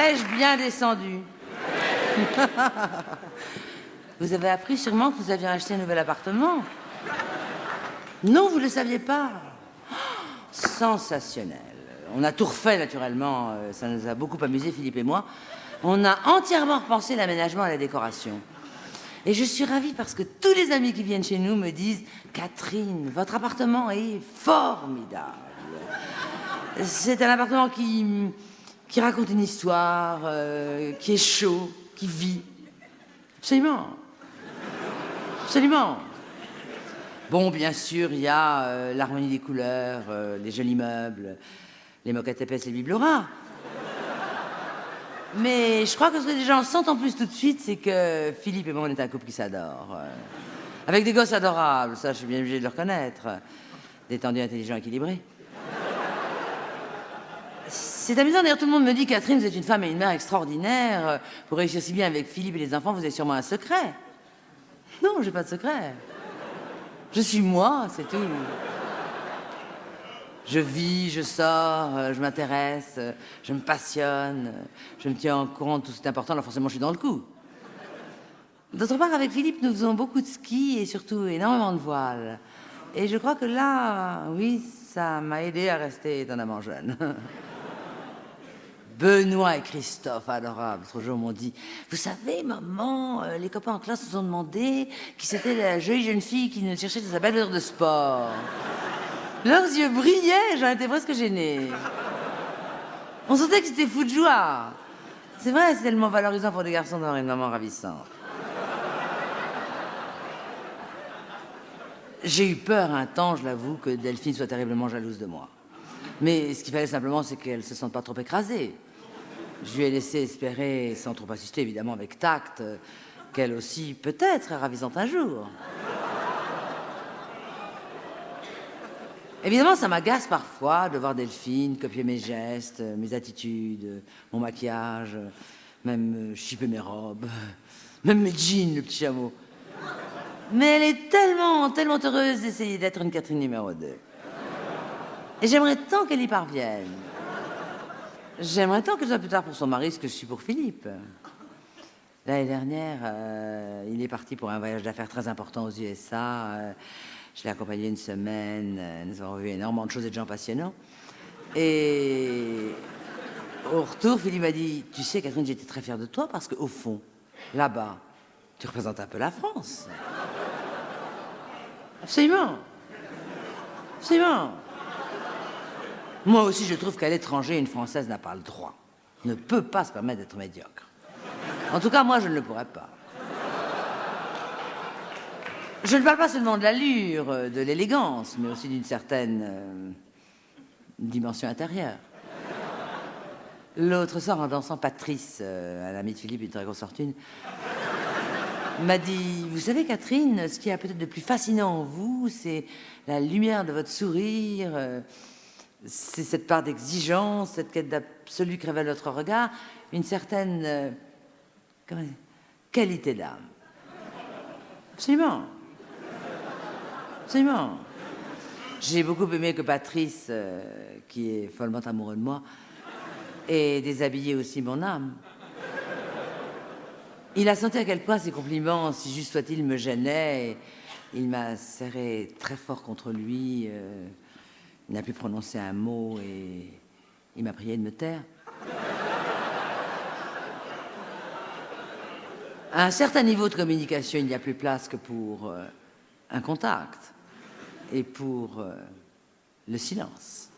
Ai-je bien descendu? Vous avez appris sûrement que vous aviez acheté un nouvel appartement? Non, vous ne le saviez pas. Sensationnel. On a tout refait, naturellement. Ça nous a beaucoup amusé, Philippe et moi. On a entièrement repensé l'aménagement et la décoration. Et je suis ravie parce que tous les amis qui viennent chez nous me disent « Catherine, votre appartement est formidable. » C'est un appartement qui raconte une histoire, qui est chaud, qui vit. Absolument. Absolument. Bon, bien sûr, il y a l'harmonie des couleurs, les jolis meubles, les moquettes épaisses, les bibelots rares. Mais je crois que ce que les gens sentent en plus tout de suite, c'est que Philippe et moi, on est un couple qui s'adore. Avec des gosses adorables, ça, je suis bien obligée de le reconnaître. Détendu, intelligent, équilibré. C'est amusant, d'ailleurs, tout le monde me dit, Catherine, vous êtes une femme et une mère extraordinaire. Pour réussir si bien avec Philippe et les enfants, vous avez sûrement un secret. Non, j'ai pas de secret. Je suis moi, c'est tout. Je vis, je sors, je m'intéresse, je me passionne, je me tiens au courant de tout ce qui est important, alors forcément je suis dans le coup. D'autre part, avec Philippe, nous faisons beaucoup de ski et surtout énormément de voile. Et je crois que là, oui, ça m'a aidé à rester étonnamment jeune. Benoît et Christophe, adorables, l'autre jour m'ont dit « Vous savez, maman, les copains en classe nous ont demandé qui c'était la jolie jeune fille qui nous cherchait dans sa belle heure de sport. » Leurs yeux brillaient, j'en étais presque gênée. On sentait que c'était fou de joie. C'est vrai, c'est tellement valorisant pour des garçons d'avoir une maman ravissante. J'ai eu peur un temps, je l'avoue, que Delphine soit terriblement jalouse de moi. Mais ce qu'il fallait simplement, c'est qu'elle ne se sente pas trop écrasée. Je lui ai laissé espérer, sans trop insister, évidemment avec tact, qu'elle aussi, peut-être, est ravissante un jour. Évidemment, ça m'agace parfois de voir Delphine copier mes gestes, mes attitudes, mon maquillage, même chipper mes robes, même mes jeans, le petit chameau. Mais elle est tellement, tellement heureuse d'essayer d'être une Catherine numéro 2. Et j'aimerais tant qu'elle y parvienne. J'aimerais tant qu'elle soit plus tard pour son mari ce que je suis pour Philippe. L'année dernière, il est parti pour un voyage d'affaires très important aux USA. Je l'ai accompagné une semaine. Nous avons vu énormément de choses et de gens passionnants. Et au retour, Philippe m'a dit « Tu sais, Catherine, j'étais très fière de toi parce qu'au fond, là-bas, tu représentes un peu la France. » Absolument. Absolument. Moi aussi, je trouve qu'à l'étranger, une Française n'a pas le droit. Ne peut pas se permettre d'être médiocre. En tout cas, moi, je ne le pourrais pas. Je ne parle pas seulement de l'allure, de l'élégance, mais aussi d'une certaine dimension intérieure. L'autre soir, en dansant, Patrice, un ami de Philippe, une très grosse fortune, m'a dit « Vous savez, Catherine, ce qui est peut-être de plus fascinant en vous, c'est la lumière de votre sourire, c'est cette part d'exigence, cette quête d'absolu qui révèle votre regard, une certaine qualité d'âme. » Absolument. Absolument. J'ai beaucoup aimé que Patrice, qui est follement amoureux de moi, ait déshabillé aussi mon âme. Il a senti à quel point ces compliments, si juste soit-il, me gênaient. Il m'a serré très fort contre lui. Il n'a pu prononcer un mot et il m'a prié de me taire. À un certain niveau de communication, il n'y a plus place que pour un contact et pour le silence.